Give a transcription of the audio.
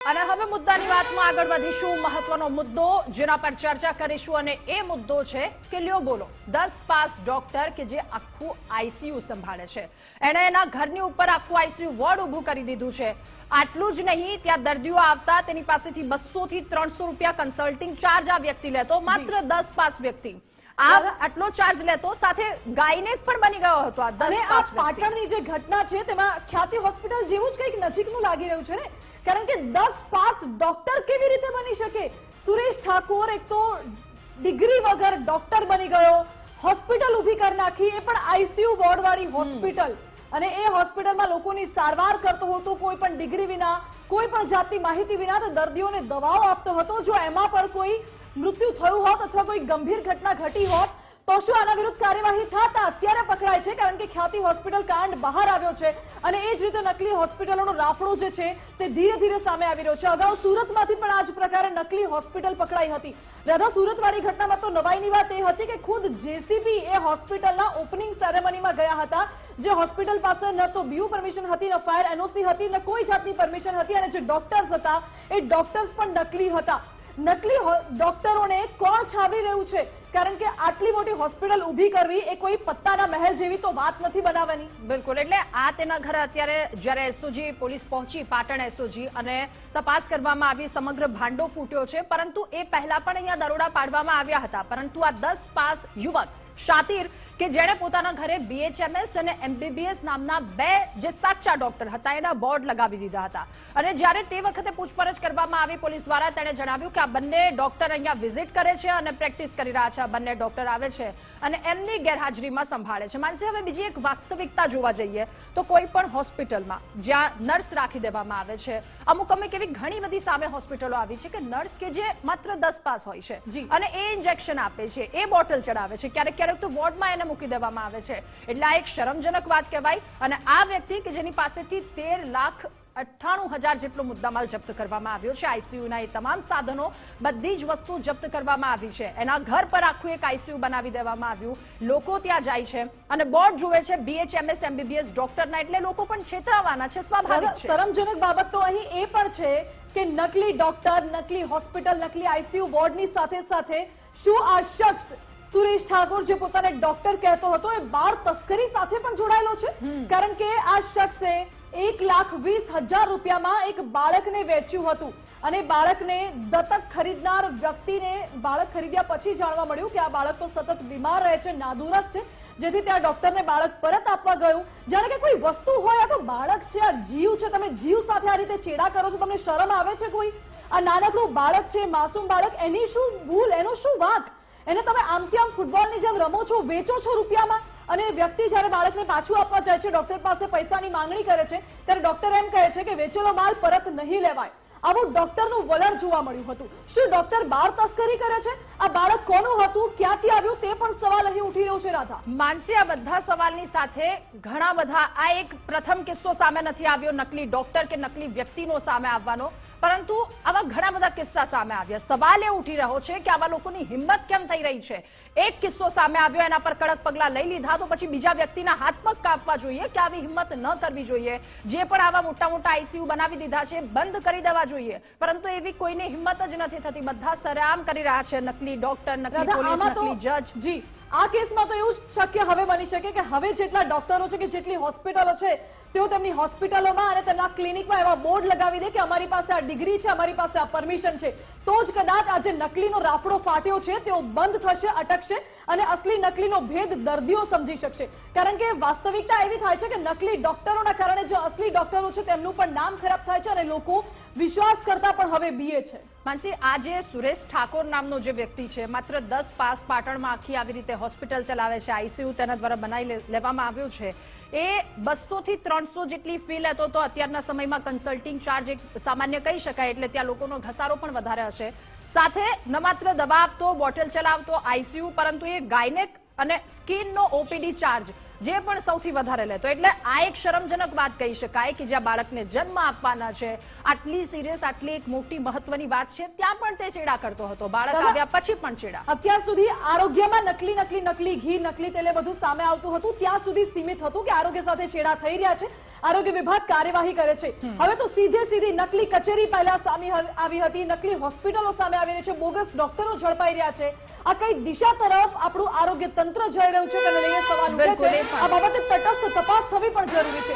અને હવે મુદ્દાની વાતમાં આગળ વધીશું। મહત્વનો મુદ્દો જેના પર ચર્ચા કરીશું અને એ મુદ્દો છે કે લ્યો બોલો 10 પાસ ડોક્ટર કે જે આખું આઈસીયુ સંભાળે છે, એણે એના ઘરની ઉપર આખું આઈસીયુ વોર્ડ ઊભું કરી દીધું છે। આટલું જ નહીં, ત્યાં દર્દીઓ આવતા તેની પાસેથી 200 થી 300 રૂપિયા કન્સલ્ટિંગ ચાર્જ આ વ્યક્તિ લેતો, માત્ર 10 પાસ વ્યક્તિ આટલો ચાર્જ લેતો, સાથે ગાયનેક પણ બની ગયો હતો। આ 10 પાસ પાટણની જે ઘટના છે તેમાં ખ્યાતિ હોસ્પિટલ જેવું જ કંઈક નજીકનું લાગી રહ્યું છે ને, કારણ કે 10 પાસ ડોક્ટર કેવી રીતે બની શકે? સુરેશ ઠાકોર એક તો ડિગ્રી વગર ડોક્ટર બની ગયો, હોસ્પિટલ ઊભી કરી નાખી, એ પણ આઈસીયુ વોર્ડ વાળી હોસ્પિટલ, અને એ હોસ્પિટલમાં લોકોની સારવાર કરતો હતો કોઈ પણ ડિગ્રી વિના, કોઈ પણ જાતની માહિતી વિના, તો દર્દીઓને દવાઓ આપતો હતો। જો એમાં પણ કોઈ મૃત્યુ થયું હોત અથવા કોઈ ગંભીર ઘટના ઘટી હોત તો શું આના વિરુદ્ધ કાર્યવાહી થતા? અત્યારે પકડાય છે કારણ કે ખ્યાતિ હોસ્પિટલ કાંડ બહાર આવ્યો છે અને એ જ રીતે નકલી હોસ્પિટલોનો રાફડો જે છે તે ધીરે ધીરે સામે આવી રહ્યો છે। અગાઉ સુરતમાંથી પણ આ જ પ્રકારે નકલી હોસ્પિટલ પકડાઈ હતી। રાધા, સુરતવાળી ઘટનામાં તો નવાઈની વાત એ હતી કે ખુદ જેસીબી એ હોસ્પિટલના ઓપનિંગ સેરેમનીમાં ગયા હતા, જે હોસ્પિટલ પાસે ન તો બીયુ પરમિશન હતી, ન ફાયર એનઓસી હતી, ન કોઈ જાતની પરમિશન હતી, અને જે ડોક્ટર્સ હતા એ ડોક્ટર્સ પણ નકલી હતા। નકલી ડોક્ટરોને કોણ છાવરી રહ્યું છે? કારણ કે આટલી મોટી હોસ્પિટલ ઊભી કરવી એ કોઈ પત્તાના મહેલ જેવી તો વાત નથી બનાવવાની। બિલકુલ, એટલે આ તેના ઘરે અત્યારે જ્યારે એસઓજી પોલીસ પહોંચી, પાટણ એસઓજી, અને તપાસ કરવામાં આવી, સમગ્ર ભાંડો ફૂટ્યો છે, પરંતુ એ પહેલા પણ અહીંયા દરોડા પાડવામાં આવ્યા હતા। પરંતુ આ 10 પાસ યુવક શાતિર કે જેણે પોતાના ઘરે બીએચએમએસ અને એમબીબીએસ નામના બે જે સાચા ડોક્ટર હતા એના બોર્ડ લગાવી દીધા હતા। અને જ્યારે તે વખતે પૂછપરછ કરવામાં આવી પોલીસ દ્વારા, તેણે જણાવ્યું કે આ બંને ડોક્ટર અહીંયા વિઝિટ કરે છે અને પ્રેક્ટિસ કરી રહ્યા છે। આ બંને ડોક્ટર આવે છે અને એમની ગેરહાજરીમાં સંભાળે છે। માનસી, હવે બીજી એક વાસ્તવિકતા જોવા જઈએ તો કોઈ પણ હોસ્પિટલમાં જ્યાં નર્સ રાખી દેવામાં આવે છે, અમુક એવી ઘણી બધી સામે હોસ્પિટલો આવી છે કે નર્સ કે જે માત્ર 10 પાસ હોય છે અને એ ઇન્જેક્શન આપે છે, એ બોટલ ચડાવે છે, ક્યારેક ક્યારેક તો વોર્ડમાં એને મૂકી દેવામાં આવે છે। એટલે આ એક શરમજનક વાત કહેવાય। અને આ વ્યક્તિ કે જેની પાસેથી 13,98,000 જેટલો મુદ્દામાલ જપ્ત કરવામાં આવ્યો છે, આઈસીયુના એ તમામ સાધનો, બધી જ વસ્તુ જપ્ત કરવામાં આવી છે। એના ઘર પર આખું એક આઈસીયુ બનાવી દેવામાં આવ્યું। લોકો ત્યાં જાય છે અને બોર્ડ જુએ છે બીએચએમએસ એમબીબીએસ ડોક્ટરના, એટલે લોકો પણ છેતરાવાના છે, સ્વાભાવિક છે। શરમજનક બાબત તો અહીં એ પણ છે કે નકલી ડોક્ટર, નકલી હોસ્પિટલ, નકલી આઈસીયુ વોર્ડની સાથે સાથે શું આ શખ્સ સુરેશ ઠાકોર જે પોતાને ડોક્ટર કહેતો હતો એ બાળ તસ્કરી સાથે પણ જોડાયેલો છે? કારણ કે આ શખ્સે 1,20,000 રૂપિયામાં એક બાળકને વેચ્યું હતું અને બાળકને દત્તક ખરીદનાર વ્યક્તિને બાળક ખરીદ્યા પછી જાણવા મળ્યું કે આ બાળક તો સતત બીમાર રહે છે, નાદુરસ્ત છે, જેથી ત્યાં ડોક્ટરને બાળક પરત આપવા ગયું। જાણે કે કોઈ વસ્તુ હોય, આ તો બાળક છે, આ જીવ છે, તમે જીવ સાથે આ રીતે ચેડા કરો છો, તમને શરમ આવે છે કોઈ? આ નાનકડું બાળક છે, માસૂમ બાળક, એની શું ભૂલ, એનો શું વાંક? એને તમે આમથી આમ ફૂટબોલની જેમ રમો છો, વેચો છો રૂપિયામાં। અને વ્યક્તિ જ્યારે બાળકને પાછું આપવા જાય છે, ડોક્ટર પાસે પૈસાની માંગણી કરે છે, ત્યારે ડોક્ટર એમ કહે છે કે વેચેલો માલ પરત નહીં લેવાય। આવું ડોક્ટરનું વલણ જોવા મળ્યું હતું। શું ડોક્ટર બાળ તસ્કરી કરે છે? આ બાળક કોનું હતું, ક્યાંથી આવ્યું, તે પણ સવાલ અહીં ઉઠી રહ્યો છે। રાધા, માનસી, આ બધા સવાલની સાથે ઘણા બધા, આ એક પ્રથમ કિસ્સો સામે નથી આવ્યો નકલી ડોક્ટર કે નકલી વ્યક્તિનો સામે આવવાનો, પરંતુ આવા ઘણા બધા કિસ્સા સામે આવ્યા। સવાલ એ ઉઠી રહ્યો છે કે આવા લોકોની હિંમત કેમ થઈ રહી છે? એક કિસ્સો સામે આવ્યો, એના પર કડક પગલા લઈ લીધા, તો પછી બીજા વ્યક્તિના હાથ પગ કાપવા જોઈએ કે આવી હિંમત ન કરવી જોઈએ? જે પણ આવા મોટા મોટા આઈસીયુ બનાવી દીધા છે બંધ કરી દેવા જોઈએ, પરંતુ એવી કોઈની હિંમત જ નથી થતી। બધા સરેઆમ કરી રહ્યા છે, નકલી ડોક્ટર, નકલી પોલીસ, નકલી જજ। જી, આ કેસમાં તો એવું જ શક્ય હવે બની શકે કે હવે જેટલા ડોક્ટરો છે કે જેટલી હોસ્પિટલો છે તેઓ તેમની હોસ્પિટલોમાં અને તેમના ક્લિનિકમાં એવા બોર્ડ લગાવી દે કે અમારી પાસે આ ડિગ્રી છે, અમારી પાસે આ પરમિશન છે, તો જ કદાચ આ જે નકલીનો રાફડો ફાટ્યો છે તેઓ બંધ થશે, અટકશે અને અસલી નકલીનો ભેદ દર્દીઓ સમજી શકશે। કારણ કે વાસ્તવિકતા એવી થાય છે કે નકલી ડોક્ટરોના કારણે જે અસલી ડોક્ટરો છે તેમનું પણ નામ ખરાબ થાય છે અને લોકો વિશ્વાસ કરતા પણ હવે બીએ છે। માનસી, આ જે સુરેશ ઠાકોર નામનો જે વ્યક્તિ છે, માત્ર 10 પાસ, પાટણમાં આખી આવી રીતે હોસ્પિટલ ચલાવે છે, આઈસીયુ તેના દ્વારા બનાવી લેવામાં આવ્યું છે, એ 200 થી 300 જેટલી ફી લેતો તો અત્યારના સમયમાં કન્સલ્ટિંગ ચાર્જ એક સામાન્ય કહી શકાય, એટલે ત્યાં લોકોનો ઘસારો પણ વધારે હશે। સાથે ન માત્ર દવા આપતો, બોટલ ચલાવતો, આઈસીયુ, પરંતુ એ ગાયનેક અને સ્કિનનો ઓપીડી ચાર્જ જે પણ સૌથી વધારે લેતો। એટલે આ એક શરમજનક વાત કહી શકાય કે જ્યાં બાળકને જન્મ આપવાના છે, આટલી સિરિયસ, આટલી એક મોટી મહત્વની વાત છે, ત્યાં પણ તે ચેડા કરતો હતો, બાળક આવ્યા પછી પણ ચેડા। અત્યાર સુધી આરોગ્યમાં નકલી ઘી, નકલી તેલ બધું સામે આવતું હતું, ત્યાં સુધી સીમિત હતું કે આરોગ્ય સાથે ચેડા થઈ રહ્યા છે। આરોગ્ય વિભાગ કાર્યવાહી કરે છે. હવે તો સીધી નકલી કચેરી પહેલા સામે આવી હતી, નકલી હોસ્પિટલો સામે આવી રહી છે, બોગસ ડોક્ટરો ઝડપાઈ રહ્યા છે. આ કઈ દિશા તરફ આપણું આરોગ્ય તંત્ર જઈ રહ્યું છે તેને લઈને સવાલ ઉઠે છે. આ બાબતે તટસ્થ તપાસ થવી પણ જરૂરી છે.